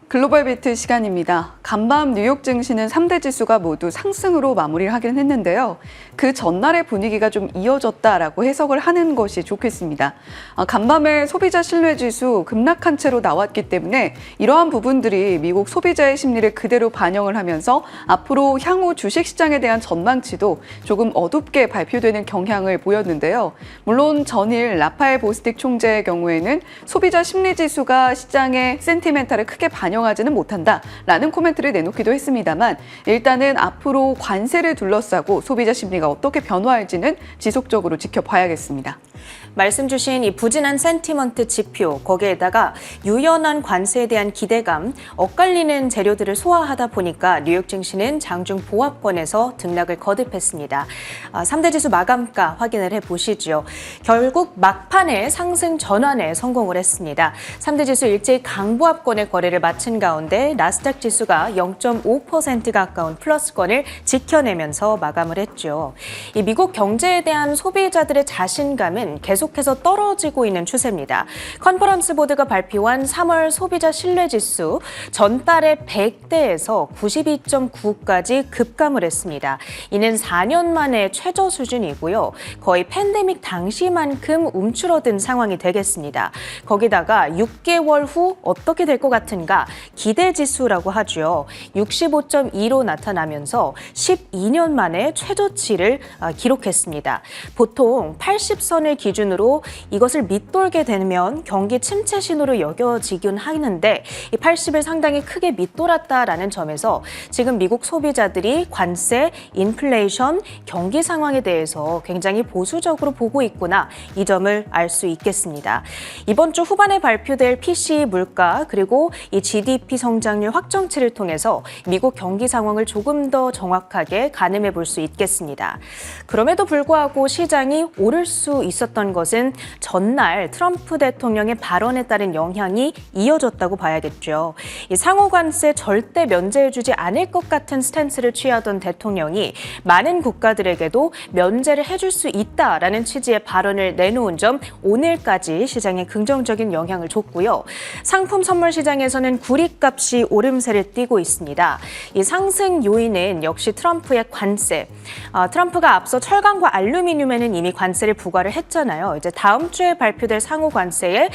글로벌 비트 시간입니다. 간밤 뉴욕 증시는 3대 지수가 모두 상승으로 마무리를 하긴 했는데요. 그 전날의 분위기가 좀 이어졌다라고 해석을 하는 것이 좋겠습니다. 간밤에 소비자 신뢰 지수 급락한 채로 나왔기 때문에 이러한 부분들이 미국 소비자의 심리를 그대로 반영을 하면서 앞으로 향후 주식시장에 대한 전망치도 조금 어둡게 발표되는 경향을 보였는데요. 물론 전일 라파엘 보스틱 총재의 경우에는 소비자 심리 지수가 시장의 센티멘탈을 크게 반영하지는 못한다라는 코멘트를 내놓기도 했습니다만 일단은 앞으로 관세를 둘러싸고 소비자 심리가 어떻게 변화할지는 지속적으로 지켜봐야겠습니다. 말씀 주신 이 부진한 센티먼트 지표, 거기에다가 유연한 관세에 대한 기대감, 엇갈리는 재료들을 소화하다 보니까 뉴욕 증시는 장중 보합권에서 등락을 거듭했습니다. 3대 지수 마감가 확인을 해보시죠. 결국 막판에 상승 전환에 성공을 했습니다. 3대 지수 일제히 강보합권의 거래를 마친 가운데 나스닥 지수가 0.5% 가까운 플러스권을 지켜내면서 마감을 했죠. 이 미국 경제에 대한 소비자들의 자신감은 계속해서 떨어지고 있는 추세입니다. 컨퍼런스 보드가 발표한 3월 소비자 신뢰지수 전달의 100대에서 92.9까지 급감을 했습니다. 이는 4년 만에 최저 수준이고요. 거의 팬데믹 당시만큼 움츠러든 상황이 되겠습니다. 거기다가 6개월 후 어떻게 될 것 같은가 기대지수라고 하죠. 65.2로 나타나면서 12년 만에 최저치를 기록했습니다. 보통 80선을 기준으로 이것을 밑돌게 되면 경기 침체 신호로 여겨지긴 하는데 이 80을 상당히 크게 밑돌았다라는 점에서 지금 미국 소비자들이 관세, 인플레이션, 경기 상황에 대해서 굉장히 보수적으로 보고 있구나 이 점을 알 수 있겠습니다. 이번 주 후반에 발표될 PCE 물가 그리고 이 GDP 성장률 확정치를 통해서 미국 경기 상황을 조금 더 정확하게 가늠해 볼 수 있겠습니다. 그럼에도 불구하고 시장이 오를 수 있었던 것은 전날 트럼프 대통령의 발언에 따른 영향이 이어졌다고 봐야겠죠. 이 상호 관세 절대 면제해주지 않을 것 같은 스탠스를 취하던 대통령이 많은 국가들에게도 면제를 해줄 수 있다라는 취지의 발언을 내놓은 점 오늘까지 시장에 긍정적인 영향을 줬고요. 상품 선물 시장에서는 구리값이 오름세를 띠고 있습니다. 이 상승 요인은 역시 트럼프의 관세. 트럼프가 앞서 철강과 알루미늄에는 이미 관세를 부과를 했잖아요. 이제 다음 주에 발표될 상호 관세에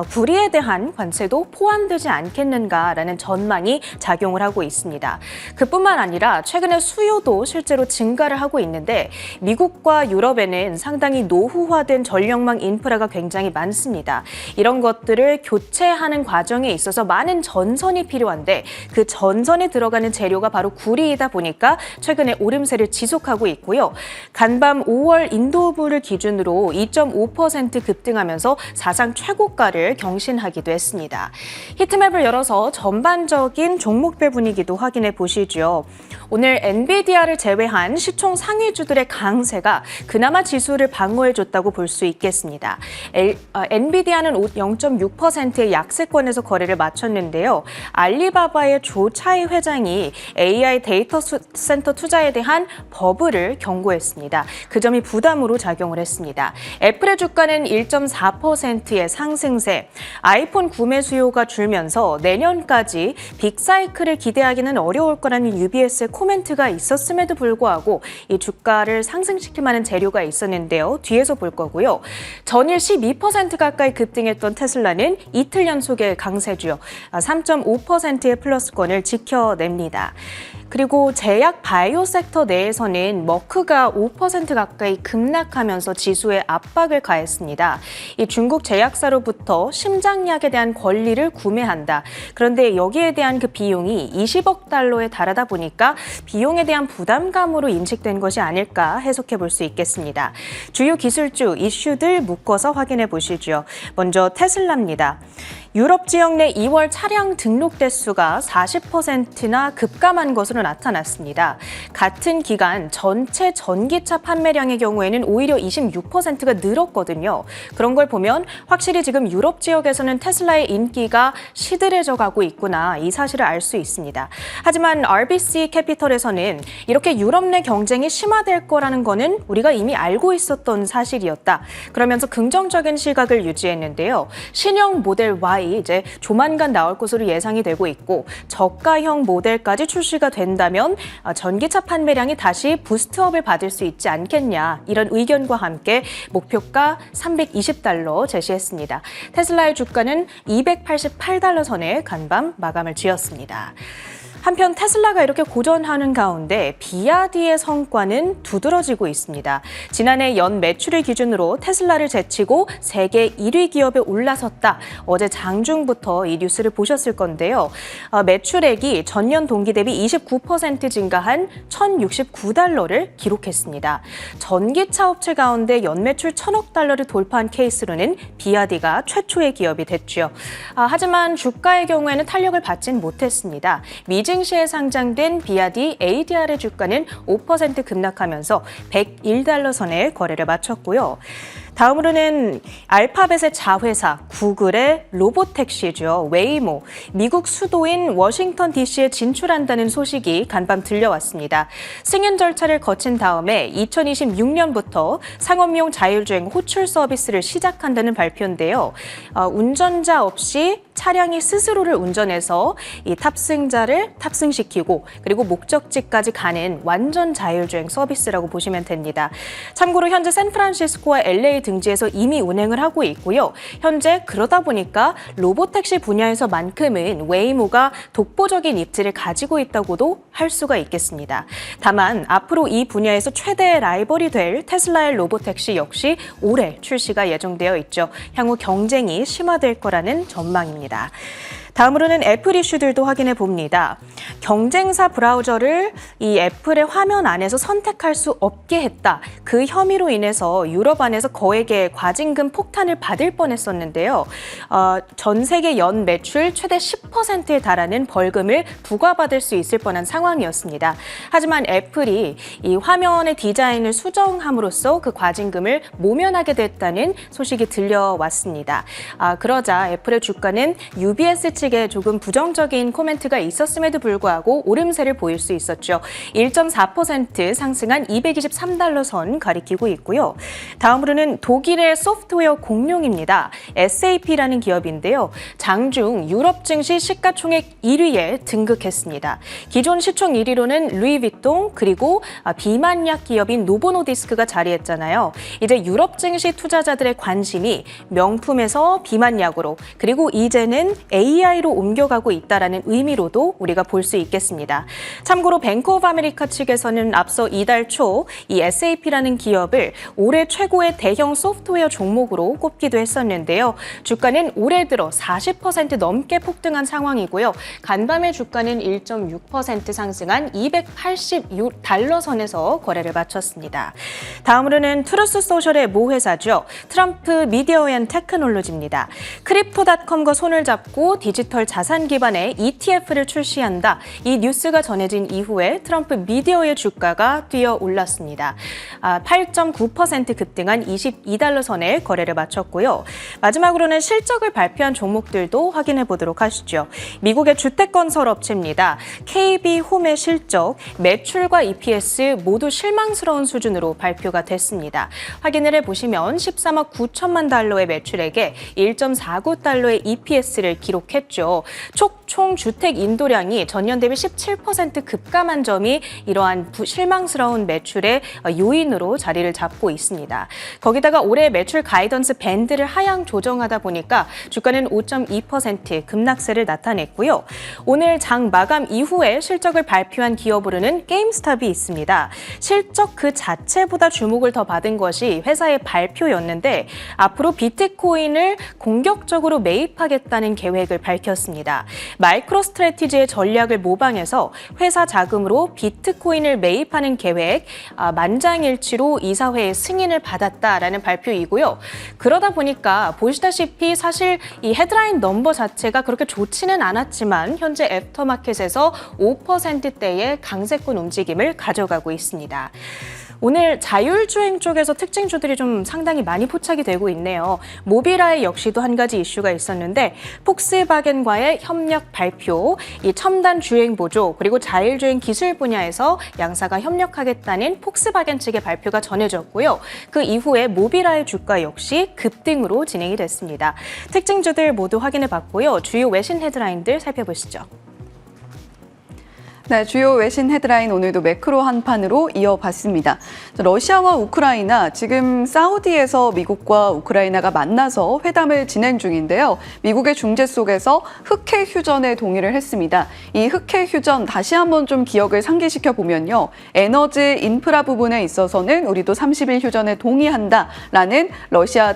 구리에 대한 관세도 포함되지 않겠는가라는 전망이 작용을 하고 있습니다. 그뿐만 아니라 최근에 수요도 실제로 증가를 하고 있는데 미국과 유럽에는 상당히 노후화된 전력망 인프라가 굉장히 많습니다. 이런 것들을 교체하는 과정에 있어서 많은 전선이 필요한데 그 전선에 들어가는 재료가 바로 구리이다 보니까 최근에 오름세를 지속하고 있고요. 간밤 5월 인도부를 기준으로 2.5% 급등하면서 사상 최고가를 경신하기도 했습니다. 히트맵을 열어서 전반적인 종목별 분위기도 확인해 보시죠. 오늘 엔비디아를 제외한 시총 상위주들의 강세가 그나마 지수를 방어해줬다고 볼 수 있겠습니다. 엔비디아는 0.6%의 약세권에서 거래를 마쳤는데요. 알리바바의 조차이 회장이 AI 데이터 센터 투자에 대한 버블을 경고했습니다. 그 점이 부담으로 작용을 했습니다. 애플의 주가는 1.4%의 상승세, 아이폰 구매 수요가 줄면서 내년까지 빅사이클을 기대하기는 어려울 거라는 UBS의 코멘트가 있었음에도 불구하고 이 주가를 상승시킬 만한 재료가 있었는데요. 뒤에서 볼 거고요. 전일 12% 가까이 급등했던 테슬라는 이틀 연속의 강세주요. 3.5%의 플러스권을 지켜냅니다. 그리고 제약 바이오 섹터 내에서는 머크가 5% 가까이 급락하면서 지수에 압박을 가했습니다. 이 중국 제약사로부터 심장약에 대한 권리를 구매한다. 그런데 여기에 대한 그 비용이 20억 달러에 달하다 보니까 비용에 대한 부담감으로 인식된 것이 아닐까 해석해 볼 수 있겠습니다. 주요 기술주 이슈들 묶어서 확인해 보시죠. 먼저 테슬라입니다. 유럽 지역 내 2월 차량 등록 대수가 40%나 급감한 것으로 것으로 나타났습니다. 같은 기간 전체 전기차 판매량의 경우에는 오히려 26%가 늘었거든요. 그런 걸 보면 확실히 지금 유럽 지역에서는 테슬라의 인기가 시들해져 가고 있구나, 이 사실을 알 수 있습니다. 하지만 RBC 캐피털에서는 이렇게 유럽 내 경쟁이 심화될 거라는 거는 우리가 이미 알고 있었던 사실이었다. 그러면서 긍정적인 시각을 유지했는데요. 신형 모델 Y 이제 조만간 나올 것으로 예상이 되고 있고, 저가형 모델까지 출시가 된다면 전기차 판매량이 다시 부스트업을 받을 수 있지 않겠냐, 이런 의견과 함께 목표가 $320 제시했습니다. 테슬라의 주가는 $288 선에 간밤 마감을 지었습니다. 한편 테슬라가 이렇게 고전하는 가운데 비아디의 성과는 두드러지고 있습니다. 지난해 연 매출을 기준으로 테슬라를 제치고 세계 1위 기업에 올라섰다. 어제 장중부터 이 뉴스를 보셨을 건데요. 매출액이 전년 동기 대비 29% 증가한 $1,069를 기록했습니다. 전기차 업체 가운데 연 매출 $1,000억 돌파한 케이스로는 비아디가 최초의 기업이 됐죠. 하지만 주가의 경우에는 탄력을 받진 못했습니다. 미증시에 상장된 비아디 ADR의 주가는 5% 급락하면서 $101 선에 거래를 마쳤고요. 다음으로는 알파벳의 자회사 구글의 로보택시죠. 웨이모, 미국 수도인 워싱턴 DC에 진출한다는 소식이 간밤 들려왔습니다. 승인 절차를 거친 다음에 2026년부터 상업용 자율주행 호출 서비스를 시작한다는 발표인데요. 운전자 없이 차량이 스스로를 운전해서 이 탑승자를 탑승시키고 그리고 목적지까지 가는 완전 자율주행 서비스라고 보시면 됩니다. 참고로 현재 샌프란시스코와 LA 등지에서 이미 운행을 하고 있고요. 현재 그러다 보니까 로보택시 분야에서만큼은 웨이모가 독보적인 입지를 가지고 있다고도 할 수가 있겠습니다. 다만 앞으로 이 분야에서 최대의 라이벌이 될 테슬라의 로보택시 역시 올해 출시가 예정되어 있죠. 향후 경쟁이 심화될 거라는 전망입니다. 다음으로는 애플 이슈들도 확인해 봅니다. 경쟁사 브라우저를 이 애플의 화면 안에서 선택할 수 없게 했다. 그 혐의로 인해서 유럽 안에서 거액의 과징금 폭탄을 받을 뻔했었는데요. 전 세계 연 매출 최대 10%에 달하는 벌금을 부과받을 수 있을 뻔한 상황이었습니다. 하지만 애플이 이 화면의 디자인을 수정함으로써 그 과징금을 모면하게 됐다는 소식이 들려왔습니다. 그러자 애플의 주가는 UBS 측에 조금 부정적인 코멘트가 있었음에도 불구하고 오름세를 보일 수 있었죠. 1.4% 상승한 $223 선 가리키고 있고요. 다음으로는 독일의 소프트웨어 공룡입니다. SAP라는 기업인데요. 장중 유럽 증시 시가총액 1위에 등극했습니다. 기존 시총 1위로는 루이비통 그리고 비만약 기업인 노보노디스크가 자리했잖아요. 이제 유럽 증시 투자자들의 관심이 명품에서 비만약으로 그리고 이제는 AI로 옮겨가고 있다는 의미로도 우리가 볼 수 있겠습니다. 참고로 뱅크 오브 아메리카 측에서는 앞서 이달 초 이 SAP라는 기업을 올해 최고의 대형 소프트웨어 종목으로 꼽기도 했었는데요. 주가는 올해 들어 40% 넘게 폭등한 상황이고요. 간밤의 주가는 1.6% 상승한 $286 선에서 거래를 마쳤습니다. 다음으로는 트루스 소셜의 모 회사죠. 트럼프 미디어 앤 테크놀로지입니다. 크립토닷컴과 손을 잡고 디지털 자산 기반의 ETF를 출시한다. 이 뉴스가 전해진 이후에 트럼프 미디어의 주가가 뛰어 올랐습니다. 8.9% 급등한 $22 선에 거래를 마쳤고요. 마지막으로는 실적을 발표한 종목들도 확인해 보도록 하시죠. 미국의 주택건설 업체입니다. KB홈의 실적, 매출과 EPS 모두 실망스러운 수준으로 발표가 됐습니다. 확인을 해보시면 13억 9천만 달러의 매출액에 1.49달러의 EPS를 기록했죠. 총 주택 인도량이 전년 대비 17% 급감한 점이 이러한 실망스러운 매출의 요인으로 자리를 잡고 있습니다. 거기다가 올해 매출 가이던스 밴드를 하향 조정하다 보니까 주가는 5.2% 급락세를 나타냈고요. 오늘 장 마감 이후에 실적을 발표한 기업으로는 게임스탑이 있습니다. 실적 그 자체보다 주목을 더 받은 것이 회사의 발표였는데 앞으로 비트코인을 공격적으로 매입하겠다는 계획을 밝혔습니다. 밝혔습니다. 마이크로스트래티지의 전략을 모방해서 회사 자금으로 비트코인을 매입하는 계획, 만장일치로 이사회의 승인을 받았다라는 발표이고요. 그러다 보니까 보시다시피 사실 이 헤드라인 넘버 자체가 그렇게 좋지는 않았지만 현재 애프터마켓에서 5%대의 강세권 움직임을 가져가고 있습니다. 오늘 자율주행 쪽에서 특징주들이 좀 상당히 많이 포착이 되고 있네요. 모빌아이 역시도 한 가지 이슈가 있었는데 폭스바겐과의 협력 발표, 이 첨단 주행 보조 그리고 자율주행 기술 분야에서 양사가 협력하겠다는 폭스바겐 측의 발표가 전해졌고요. 그 이후에 모빌아이 주가 역시 급등으로 진행이 됐습니다. 특징주들 모두 확인해 봤고요. 주요 외신 헤드라인들 살펴보시죠. 네, 주요 외신 헤드라인 오늘도 매크로 한판으로 이어봤습니다. 러시아와 우크라이나, 지금 사우디에서 미국과 우크라이나가 만나서 회담을 진행 중인데요. 미국의 중재 속에서 흑해 휴전에 동의를 했습니다. 이 흑해 휴전 다시 한번 좀 기억을 상기시켜 보면요. 에너지 인프라 부분에 있어서는 우리도 30일 휴전에 동의한다라는 러시아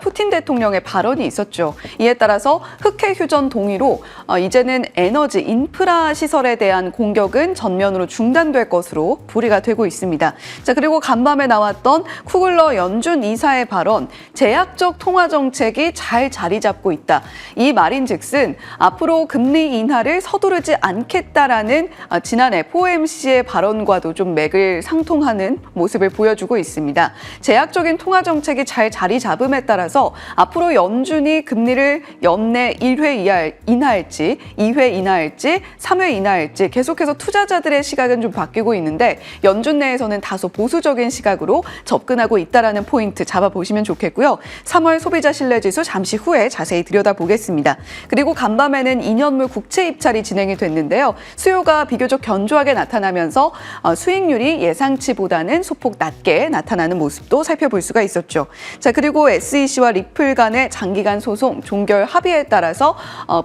푸틴 대통령의 발언이 있었죠. 이에 따라서 흑해 휴전 동의로 이제는 에너지 인프라 시설에 대한 공격은 전면으로 중단될 것으로 불이가 되고 있습니다. 자, 그리고 간밤에 나왔던 쿠글러 연준 이사의 발언, 제약적 통화 정책이 잘 자리 잡고 있다. 이 말인즉슨 앞으로 금리 인하를 서두르지 않겠다라는 지난 FOMC의 발언과도 좀 맥을 상통하는 모습을 보여주고 있습니다. 제약적인 통화 정책이 잘 자리 잡음에 따라서 앞으로 연준이 금리를 연내 1회 인하할지, 2회 인하할지, 3회 인하할지 계속해서 투자자들의 시각은 좀 바뀌고 있는데 연준 내에서는 다소 보수적인 시각으로 접근하고 있다라는 포인트 잡아보시면 좋겠고요. 3월 소비자 신뢰지수 잠시 후에 자세히 들여다보겠습니다. 그리고 간밤에는 2년물 국채 입찰이 진행이 됐는데요. 수요가 비교적 견조하게 나타나면서 수익률이 예상치보다는 소폭 낮게 나타나는 모습도 살펴볼 수가 있었죠. 자, 그리고 SEC와 리플 간의 장기간 소송 종결 합의에 따라서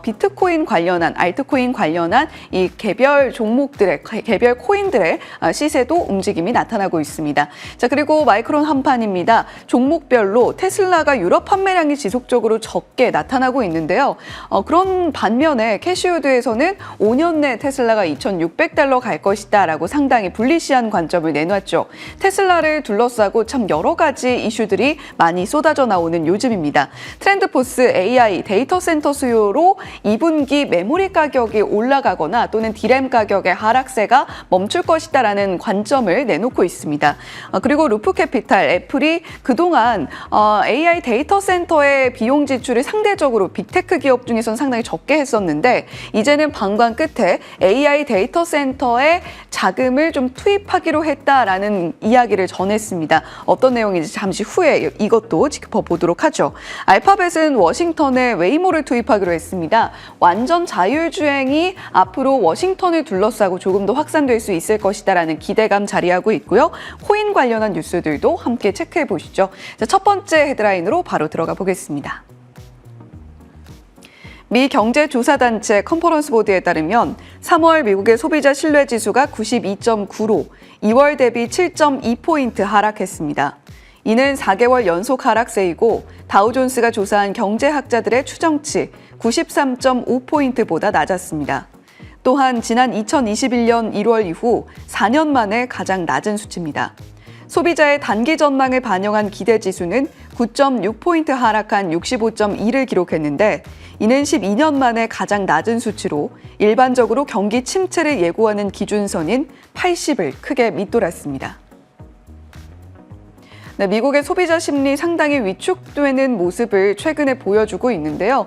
비트코인 관련한, 알트코인 관련한 이 개별 종목들의, 개별 코인들의 시세도 움직임이 나타나고 있습니다. 자, 그리고 마이크론 한판입니다. 종목별로 테슬라가 유럽 판매량이 지속적으로 적게 나타나고 있는데요. 그런 반면에 캐시우드에서는 5년 내 테슬라가 $2,600 갈 것이다 라고 상당히 불리시한 관점을 내놨죠. 테슬라를 둘러싸고 참 여러 가지 이슈들이 많이 쏟아져 나오는 요즘입니다. 트렌드포스 AI 데이터 센터 수요로 2분기 메모리 가격이 올라가거나 또는 디램 가격의 하락세가 멈출 것이다라는 관점을 내놓고 있습니다. 그리고 루프캐피탈, 애플이 그동안 AI 데이터 센터의 비용 지출을 상대적으로 빅테크 기업 중에서는 상당히 적게 했었는데 이제는 방관 끝에 AI 데이터 센터에 자금을 좀 투입하기로 했다라는 이야기를 전했습니다. 어떤 내용인지 잠시 후에 이것도 짚어보도록 하죠. 알파벳은 워싱턴에 웨이모를 투입하기로 했습니다. 완전 자율주행이 앞으로 워싱턴을 둘러싸고 조금 더 확산될 수 있을 것이다라는 기대감 자리하고 있고요. 코인 관련한 뉴스들도 함께 체크해 보시죠. 자, 첫 번째 헤드라인으로 바로 들어가 보겠습니다. 미 경제조사단체 컨퍼런스 보드에 따르면 3월 미국의 소비자 신뢰지수가 92.9로 2월 대비 7.2포인트 하락했습니다. 이는 4개월 연속 하락세이고 다우존스가 조사한 경제학자들의 추정치 93.5포인트보다 낮았습니다. 또한 지난 2021년 1월 이후 4년 만에 가장 낮은 수치입니다. 소비자의 단기 전망을 반영한 기대지수는 9.6포인트 하락한 65.2를 기록했는데 이는 12년 만에 가장 낮은 수치로 일반적으로 경기 침체를 예고하는 기준선인 80을 크게 밑돌았습니다. 네, 미국의 소비자 심리 상당히 위축되는 모습을 최근에 보여주고 있는데요.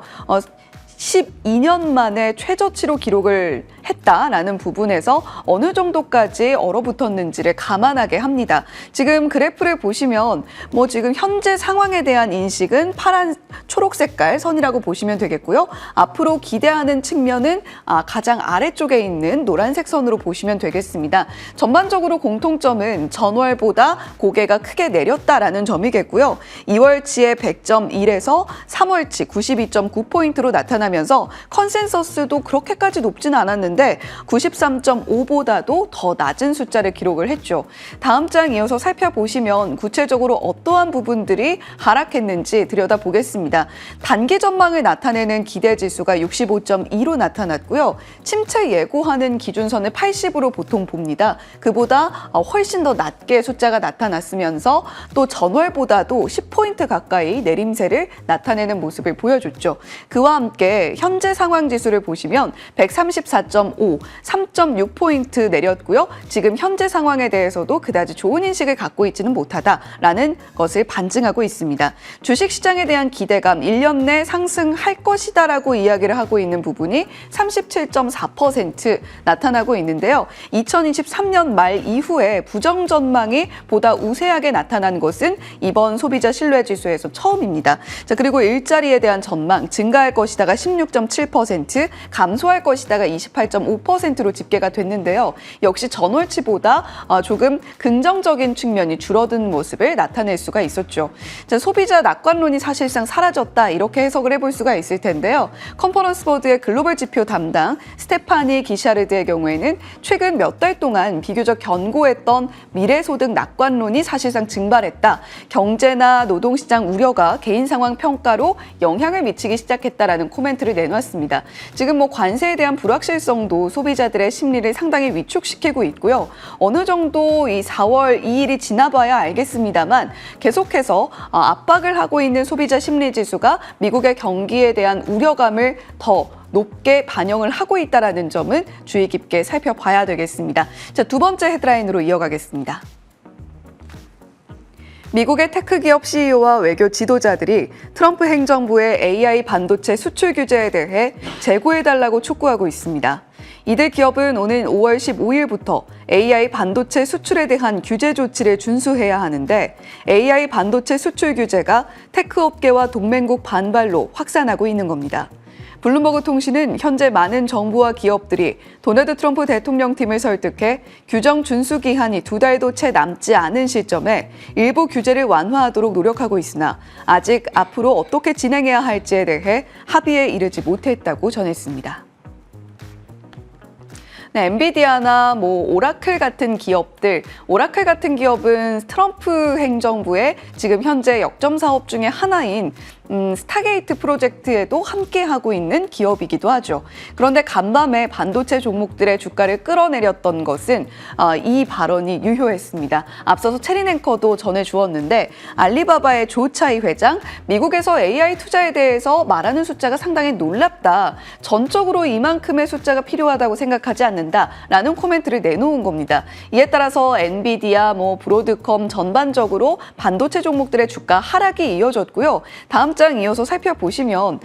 12년 만에 최저치로 기록을 했다라는 부분에서 어느 정도까지 얼어붙었는지를 감안하게 합니다. 지금 그래프를 보시면 지금 현재 상황에 대한 인식은 파란 초록 색깔 선이라고 보시면 되겠고요. 앞으로 기대하는 측면은 가장 아래쪽에 있는 노란색 선으로 보시면 되겠습니다. 전반적으로 공통점은 전월보다 고개가 크게 내렸다라는 점이겠고요. 2월치의 100.1에서 3월치 92.9포인트로 나타나 나타나면서 컨센서스도 그렇게까지 높지는 않았는데 93.5보다도 더 낮은 숫자를 기록을 했죠. 다음 장 이어서 살펴보시면 구체적으로 어떠한 부분들이 하락했는지 들여다보겠습니다. 단기 전망을 나타내는 기대지수가 65.2로 나타났고요. 침체 예고하는 기준선을 80으로 보통 봅니다. 그보다 훨씬 더 낮게 숫자가 나타났으면서 또 전월보다도 10포인트 가까이 내림세를 나타내는 모습을 보여줬죠. 그와 함께 현재 상황 지수를 보시면 134.5, 3.6포인트 내렸고요. 지금 현재 상황에 대해서도 그다지 좋은 인식을 갖고 있지는 못하다라는 것을 반증하고 있습니다. 주식시장에 대한 기대감 1년 내 상승할 것이다라고 이야기를 하고 있는 부분이 37.4% 나타나고 있는데요. 2023년 말 이후에 부정 전망이 보다 우세하게 나타난 것은 이번 소비자 신뢰지수에서 처음입니다. 자, 그리고 일자리에 대한 전망 증가할 것이다가 16.7%, 감소할 것이다가 28.5%로 집계가 됐는데요. 역시 전월치보다 조금 긍정적인 측면이 줄어든 모습을 나타낼 수가 있었죠. 자, 소비자 낙관론이 사실상 사라졌다 이렇게 해석을 해볼 수가 있을 텐데요. 컨퍼런스 보드의 글로벌 지표 담당 스테파니 기샤르드의 경우에는 최근 몇 달 동안 비교적 견고했던 미래소득 낙관론이 사실상 증발했다. 경제나 노동시장 우려가 개인 상황 평가로 영향을 미치기 시작했다라는 코멘트를 내놨습니다. 지금 관세에 대한 불확실성도 소비자들의 심리를 상당히 위축시키고 있고요. 어느 정도 이 4월 2일이 지나봐야 알겠습니다만 계속해서 압박을 하고 있는 소비자 심리 지수가 미국의 경기에 대한 우려감을 더 높게 반영을 하고 있다는 점은 주의 깊게 살펴봐야 되겠습니다. 자, 두 번째 헤드라인으로 이어가겠습니다. 미국의 테크 기업 CEO와 외교 지도자들이 트럼프 행정부의 AI 반도체 수출 규제에 대해 재고해달라고 촉구하고 있습니다. 이들 기업은 오는 5월 15일부터 AI 반도체 수출에 대한 규제 조치를 준수해야 하는데 AI 반도체 수출 규제가 테크 업계와 동맹국 반발로 확산하고 있는 겁니다. 블룸버그 통신은 현재 많은 정부와 기업들이 도널드 트럼프 대통령 팀을 설득해 규정 준수 기한이 2달도 채 남지 않은 시점에 일부 규제를 완화하도록 노력하고 있으나 아직 앞으로 어떻게 진행해야 할지에 대해 합의에 이르지 못했다고 전했습니다. 네, 엔비디아나 오라클 같은 기업들, 오라클 같은 기업은 트럼프 행정부의 지금 현재 역점 사업 중에 하나인 스타게이트 프로젝트에도 함께하고 있는 기업이기도 하죠. 그런데 간밤에 반도체 종목들의 주가를 끌어내렸던 것은 이 발언이 유효했습니다. 앞서서 체린 앵커도 전해주었는데 알리바바의 조차이 회장, 미국에서 AI 투자에 대해서 말하는 숫자가 상당히 놀랍다. 전적으로 이만큼의 숫자가 필요하다고 생각하지 않는다라는 코멘트를 내놓은 겁니다. 이에 따라서 엔비디아, 브로드컴 전반적으로 반도체 종목들의 주가 하락이 이어졌고요. 다음 장 이어서 살펴보시면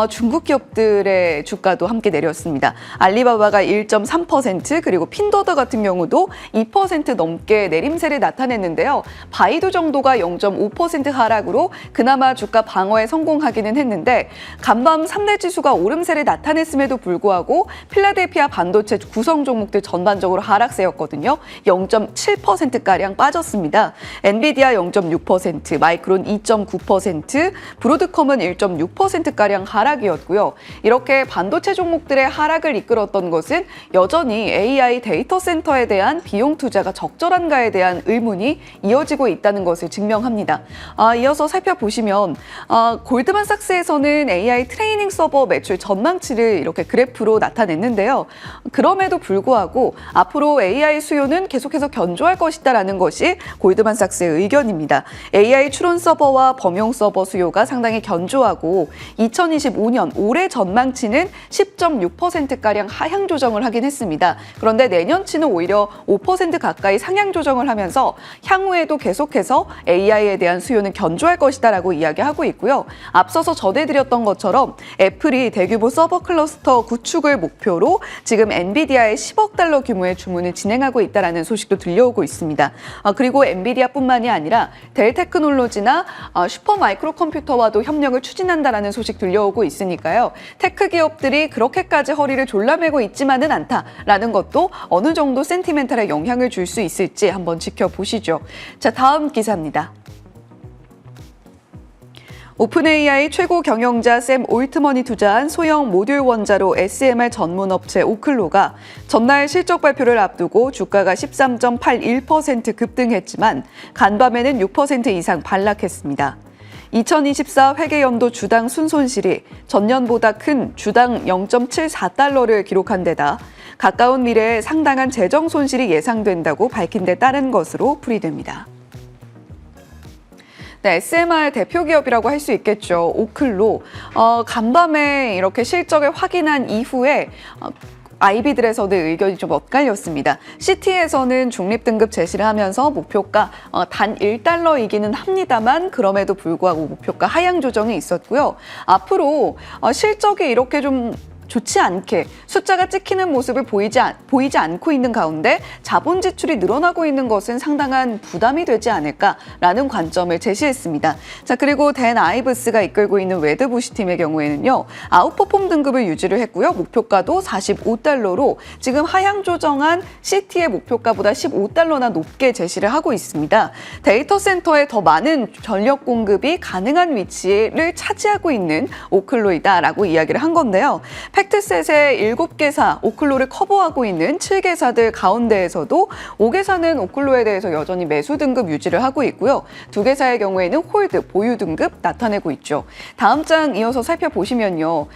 중국 기업들의 주가도 함께 내렸습니다. 알리바바가 1.3% 그리고 핀더더 같은 경우도 2% 넘게 내림세를 나타냈는데요. 바이두 정도가 0.5% 하락으로 그나마 주가 방어에 성공하기는 했는데 간밤 3대 지수가 오름세를 나타냈음에도 불구하고 필라델피아 반도체 구성 종목들 전반적으로 하락세였거든요. 0.7%가량 빠졌습니다. 엔비디아 0.6%, 마이크론 2.9%, 브로드컴은 1.6%가량 하락이었고요. 이렇게 반도체 종목들의 하락을 이끌었던 것은 여전히 AI 데이터 센터에 대한 비용 투자가 적절한가에 대한 의문이 이어지고 있다는 것을 증명합니다. 이어서 살펴보시면 골드만삭스에서는 AI 트레이닝 서버 매출 전망치를 이렇게 그래프로 나타냈는데요. 그럼에도 불구하고 앞으로 AI 수요는 계속해서 견조할 것이다라는 것이 골드만삭스의 의견입니다. AI 추론 서버와 범용 서버 수요가 상당히 견조하고 2025년 올해 전망치는 10.6%가량 하향 조정을 하긴 했습니다. 그런데 내년치는 오히려 5% 가까이 상향 조정을 하면서 향후에도 계속해서 AI에 대한 수요는 견조할 것이다라고 이야기하고 있고요. 앞서서 전해드렸던 것처럼 애플이 대규모 서버 클러스터 구축을 목표로 지금 엔비디아의 10억 달러 규모의 주문을 진행하고 있다는 소식도 들려오고 있습니다. 그리고 엔비디아뿐만이 아니라 델 테크놀로지나 슈퍼마이크로 컴퓨터와도 협력을 추진한다는 소식 들려오고 있으니까요. 테크 기업들이 그렇게까지 허리를 졸라매고 있지만은 않다라는 것도 어느 정도 센티멘탈에 영향을 줄 수 있을지 한번 지켜보시죠. 자, 다음 기사입니다. 오픈AI 최고 경영자 샘 올트먼이 투자한 소형 모듈 원자로 SMR 전문 업체 오클로가 전날 실적 발표를 앞두고 주가가 13.81% 급등했지만 간밤에는 6% 이상 반락했습니다. 2024 회계연도 주당 순손실이 전년보다 큰 주당 0.74달러를 기록한 데다 가까운 미래에 상당한 재정 손실이 예상된다고 밝힌 데 따른 것으로 풀이됩니다. 네, SMR 대표 기업이라고 할 수 있겠죠. 오클로. 간밤에 이렇게 실적을 확인한 이후에 IB들에서도 의견이 좀 엇갈렸습니다. 시티에서는 중립등급 제시를 하면서 목표가 단 1달러이기는 합니다만 그럼에도 불구하고 목표가 하향 조정이 있었고요. 앞으로 실적이 이렇게 좀 좋지 않게 숫자가 찍히는 모습을 보이지 않고 있는 가운데 자본 지출이 늘어나고 있는 것은 상당한 부담이 되지 않을까라는 관점을 제시했습니다. 자, 그리고 댄 아이브스가 이끌고 있는 웨드부시 팀의 경우에는요. 아웃퍼폼 등급을 유지를 했고요. 목표가도 45달러로 지금 하향 조정한 시티의 목표가보다 15달러나 높게 제시를 하고 있습니다. 데이터 센터에 더 많은 전력 공급이 가능한 위치를 차지하고 있는 오클로이다라고 이야기를 한 건데요. 팩트셋의 7개사 오클로를 커버하고 있는 7개사들 가운데에서도 5개사는 오클로에 대해서 여전히 매수 등급 유지를 하고 있고요. 2개사의 경우에는 홀드, 보유 등급 나타내고 있죠. 다음 장 이어서 살펴보시면요.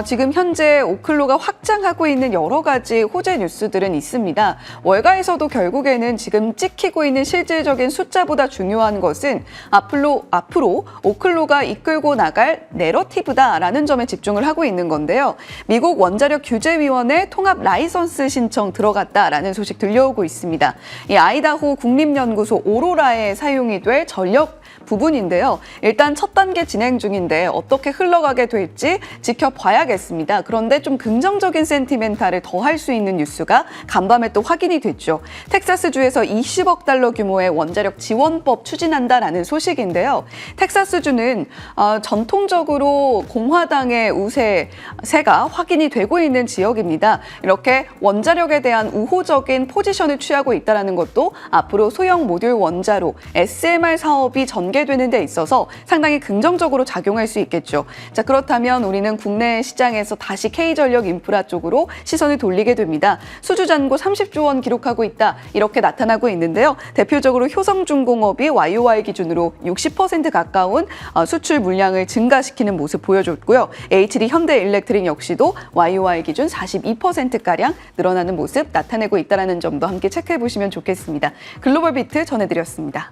지금 현재 오클로가 확장하고 있는 여러 가지 호재 뉴스들은 있습니다. 월가에서도 결국에는 지금 찍히고 있는 실질적인 숫자보다 중요한 것은 앞으로 오클로가 이끌고 나갈 내러티브다라는 점에 집중을 하고 있는 건데요. 미국 원자력 규제위원회 통합 라이선스 신청 들어갔다라는 소식 들려오고 있습니다. 이 아이다호 국립연구소 오로라에 사용이 될 전력 부분인데요. 일단 첫 단계 진행 중인데 어떻게 흘러가게 될지 지켜봐야겠습니다. 그런데 좀 긍정적인 센티멘탈을 더할 수 있는 뉴스가 간밤에 또 확인이 됐죠. 텍사스주에서 20억 달러 규모의 원자력 지원법 추진한다라는 소식인데요. 텍사스주는 전통적으로 공화당의 우세가 확인이 되고 있는 지역입니다. 이렇게 원자력에 대한 우호적인 포지션을 취하고 있다는 것도 앞으로 소형 모듈 원자로 SMR 사업이 전개되는 데 있어서 상당히 긍정적으로 작용할 수 있겠죠. 자, 그렇다면 우리는 국내 시장에서 다시 K전력 인프라 쪽으로 시선을 돌리게 됩니다. 수주 잔고 30조 원 기록하고 있다. 이렇게 나타나고 있는데요. 대표적으로 효성중공업이 YOY 기준으로 60% 가까운 수출 물량을 증가시키는 모습 보여줬고요. HD 현대일렉트릭 역시도 YOY 기준 42%가량 늘어나는 모습 나타내고 있다는 점도 함께 체크해 보시면 좋겠습니다. 글로벌 비트 전해드렸습니다.